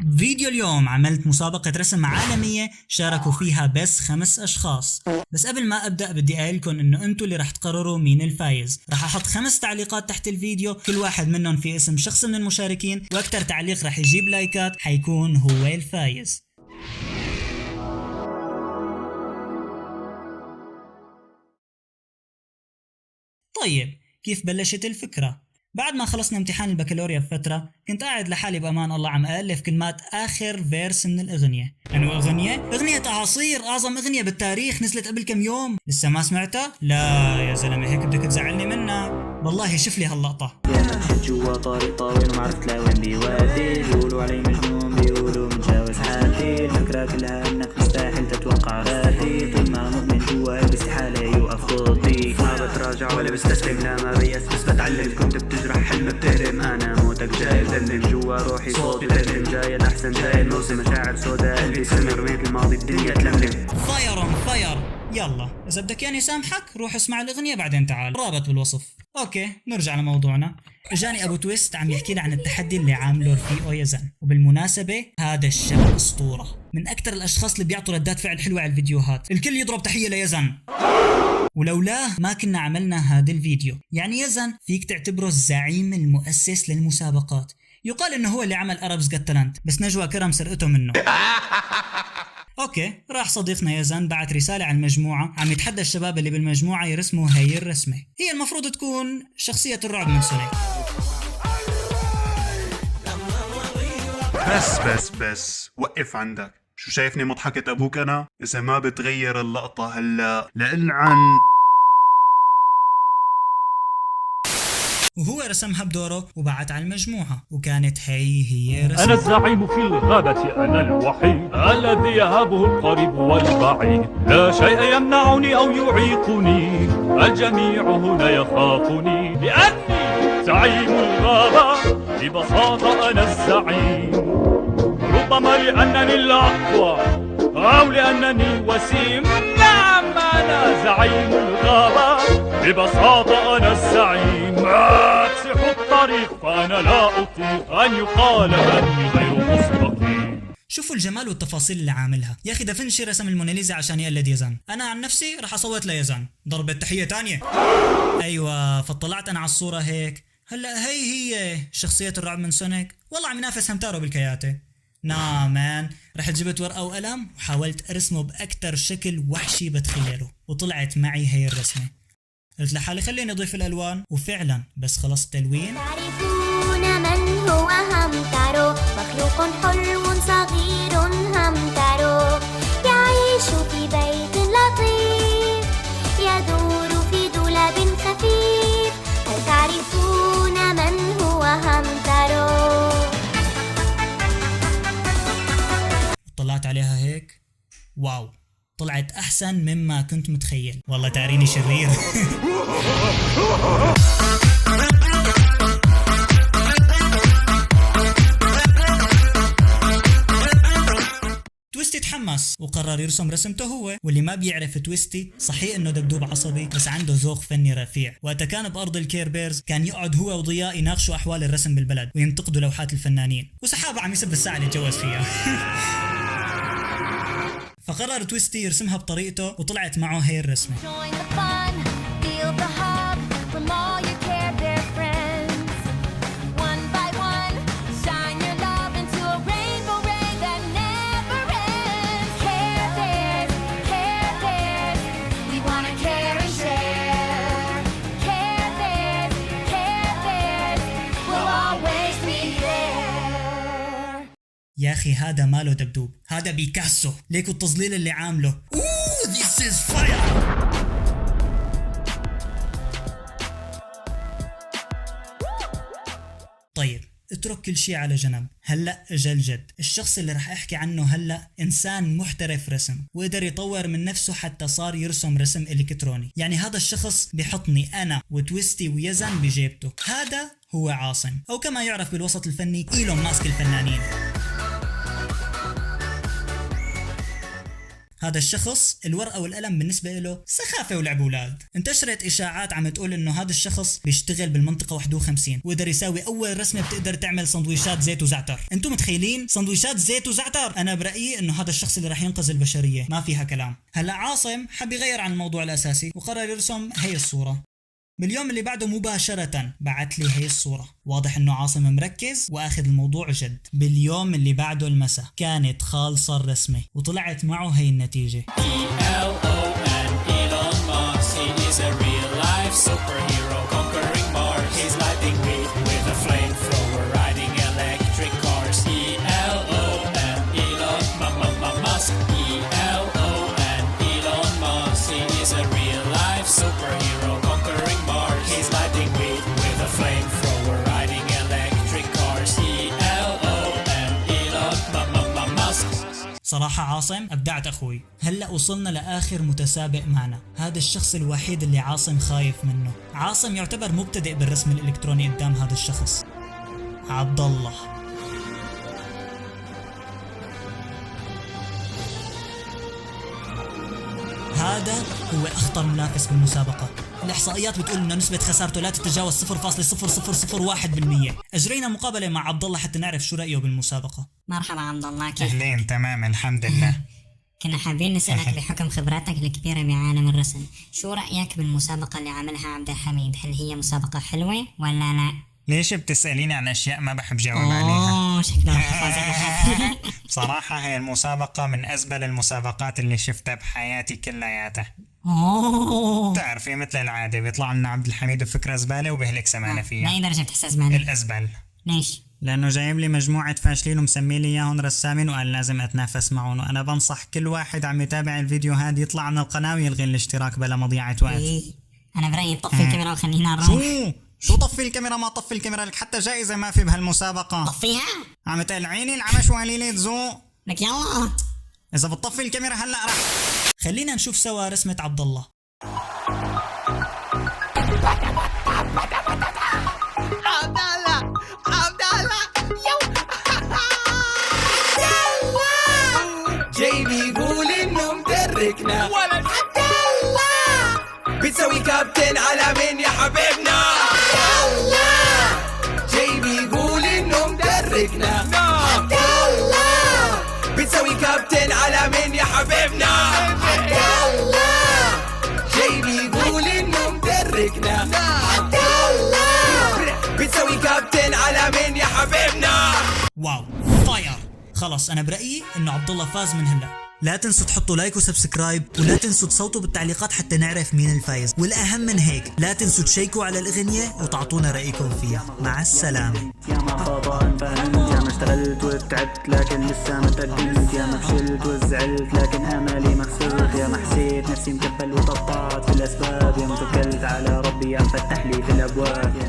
فيديو اليوم عملت مسابقة رسم عالمية شاركوا فيها بس 5 أشخاص. بس قبل ما أبدأ بدي أقولكم إنه أنتوا اللي رح تقرروا مين الفايز. رح أحط 5 تعليقات تحت الفيديو، كل واحد منهم في اسم شخص من المشاركين، وأكتر تعليق رح يجيب لايكات حيكون هو الفايز. طيب كيف بلشت الفكرة؟ بعد ما خلصنا امتحان البكالوريا بفترة كنت قاعد لحالي بأمان الله عم ألف كلمات آخر فيرس من الأغنية. أنو أغنية؟ أغنية أعاصير، أعظم أغنية بالتاريخ، نزلت قبل كم يوم. لسه ما سمعتها؟ لا يا زلمة هيك بدك تزعلني منها. والله شوف لي هاللقطة. يا مشيت جوا طريق طويل وما عرفت لوين بيودي، بيقولوا علي مجنون، بيقولوا متجاوز حدي، الفكرة كلها انك مستحيل تتوقع ردي، طول ما مؤمن جوا استحالة يوقف ضدي، ما بتراجع ولا بستسلم، لا ما بيأس بس بتعلم، كنت بتجرح حلم بتهرم، انا موتك جاي بلم، جوا روحي صوت بلم، جاي الاحسن جاي الموسم، مشاعر سودا قلبي سمر، وين الماضي الدنيا تلملم. فاير اون فاير. يلا اذا بدك يعني سامحك روح اسمع الاغنية بعدين تعال، رابط بالوصف. اوكي نرجع لموضوعنا. اجاني ابو تويست عم يحكي لي عن التحدي اللي عامله رفيقه يزن، وبالمناسبة هذا الشاب اسطورة، من اكثر الاشخاص اللي بيعطوا ردات فعل حلوة على الفيديوهات، الكل يضرب تحية ليزن، ولولاه ما كنا عملنا هذا الفيديو. يعني يزن فيك تعتبره الزعيم المؤسس للمسابقات، يقال انه هو اللي عمل Arabs Got Talent، بس نجوى كرم سرقته منه. اوكي راح صديقنا يزن بعت رسالة على المجموعة عم يتحدى الشباب اللي بالمجموعة يرسموا هاي الرسمة، هي المفروض تكون شخصية الرعب من سونيك. بس وقف عندك. شو شايفني مضحكة ابوك انا؟ اذا ما بتغير اللقطة هلا لألعن. وهو رسمها بدوره وبعت على المجموعة، وكانت هي رسمة. أنا الزعيم في الغابة، أنا الوحيد الذي يهابه القريب والبعيد، لا شيء يمنعني أو يعيقني، الجميع هنا يخافني، لأني زعيم الغابة، ببساطة أنا الزعيم، ربما لأنني الأقوى أو لأنني وسيم، نعم أنا زعيم الغابة، ببساطة أنا الزعيم، أكسح الطريق فأنا لا أطيق أن يقال أني غير مستقيم. شوفوا الجمال والتفاصيل اللي عاملها. يا أخي دافنشي رسم الموناليزا عشان يقلد يزن، أنا عن نفسي رح أصوت ليزن، ضربة تحية تانية. أيوة فطلعت أنا على الصورة هيك، هلا هي شخصية الرعب من سونيك، والله عم ينافس همتارو بالكياتة. مان رحت جبت ورقة وقلم وحاولت أرسمه بأكتر شكل وحشي بتخيله، وطلعت معي هي الرسمة. قلت لحالي خليني أضيف الألوان، وفعلا بس خلصت تلوين. تعرفون من هو همتارو، مخلوق حلو صغير همتارو، يعيش في بيت لطيف، يدور في دولاب خفيف، هل تعرفون من هو همتارو؟ طلعت عليها هيك، واو طلعت أحسن مما كنت متخيل، والله تعريني شرير. تويستي تحمس وقرر يرسم رسمته هو، واللي ما بيعرف تويستي صحيح انه دبدوب عصبي بس عنده ذوق فني رفيع، وقتها كان بأرض الكير بيرز كان يقعد هو وضياء يناقشوا أحوال الرسم بالبلد وينتقدوا لوحات الفنانين، وسحابة عم يسب الساعة اللي اتجوز فيها. فقرر تويستي يرسمها بطريقته وطلعت معه هي الرسمة. يا أخي هذا ماله دبدوب، هذا بيكاسو، ليكو التظليل اللي عامله. اوه this is fire. طيب اترك كل شيء على جنب، هلأ اجا الجد. الشخص اللي رح احكي عنه هلأ انسان محترف رسم، وقدر يطور من نفسه حتى صار يرسم رسم الكتروني. يعني هذا الشخص بيحطني انا وتويستي ويزن بجيبته. هذا هو عاصم، او كما يعرف بالوسط الفني إيلون ماسك الفنانين. هذا الشخص الورقة والقلم بالنسبة له سخافة ولعب أولاد. انتشرت إشاعات عم تقول إنه هذا الشخص بيشتغل بالمنطقة 51 وقدر يساوي أول رسمة بتقدر تعمل سندويشات زيت وزعتر. انتم متخيلين سندويشات زيت وزعتر؟ أنا برأيي إنه هذا الشخص اللي راح ينقذ البشرية، ما فيها كلام. هلا عاصم حب يغير عن الموضوع الأساسي وقرر يرسم هي الصورة. باليوم اللي بعده مباشرة بعت لي هي الصورة. واضح انه عاصم مركز واخذ الموضوع جد. باليوم اللي بعده المساء كانت خالصة الرسمة وطلعت معه هي النتيجة. صراحة عاصم أبدعت أخوي. هلأ وصلنا لآخر متسابق معنا، هذا الشخص الوحيد اللي عاصم خايف منه. عاصم يعتبر مبتدئ بالرسم الإلكتروني قدام هذا الشخص، عبد الله. هذا هو أخطر منافس بالمسابقة. الإحصائيات بتقول إنه نسبة خسارته لا تتجاوز 0.0001%. أجرينا مقابلة مع عبد الله حتى نعرف شو رأيه بالمسابقة. مرحبا عبد الله، كيف؟ أهلين، تمام الحمد لله. كنا حابين نسألك بحكم خبراتك الكبيرة بعالم الرسم، شو رأيك بالمسابقة اللي عملها عبد الحميد؟ هل هي مسابقة حلوة ولا لا؟ ليش بتسأليني عن أشياء ما بحب جاوب عليها؟ شكله حفاظك. بصراحة هي المسابقة من أزبل المسابقات اللي شفتها بحياتي كلياتها. تعرفي مثل العادة بيطلع لنا عبد الحميد بفكرة زبالة وبهلك سمعنا فيها. لأي درجة بتحس زبالة؟ الأزبل. ليش؟ لأنه جايب لي مجموعة فاشلين ومسمي لي إياهم رسامين وقال لازم أتنافس معهم، وأنا بنصح كل واحد عم يتابع الفيديو هذا يطلع من القناة ويلغي الاشتراك بلا مضيعة وقت. أنا برأيي طفي الكاميرا وخلينا نروح. شو طفي الكاميرا؟ ما طفي الكاميرا، لك حتى جائزة ما في بهالمسابقة. طفيها؟ عم تقلعيني العمش وقليلة ذوق. لك يلا إذا بتطفي الكاميرا هلا راح. خلينا نشوف سوا رسمة عبد الله. عبد الله يو جاي بيقول انه مدركنا ولد عبد الله بتسوي كابتن على مين يا حبيبنا؟ عبد الله جاي بيقول انه مدركنا عبد الله بتسوي كابتن على مين يا حبيبنا؟ عبد الله جاي بيقول انه مدركنا عبد الله بتسوي كابتن على مين يا حبيبنا؟ واو فاير. خلص أنا برأيي إنه عبد الله فاز من هلا. لا تنسوا تحطوا لايك وسبسكرايب، ولا تنسوا تصوتوا بالتعليقات حتى نعرف مين الفايز، والأهم من هيك لا تنسوا تشيكوا على الأغنية وتعطونا رأيكم فيها. مع السلامة. يا ما خطأ فهمت، يا ما اشتغلت وتعبت لكن لسه ما تقدمت، يا ما فشلت وزعلت لكن امالي ما خسرت، يا ما حسيت نفسي مكفل وتقطعت في الاسباب، يا ما توكلت على ربي يا فتح لي في الابواب.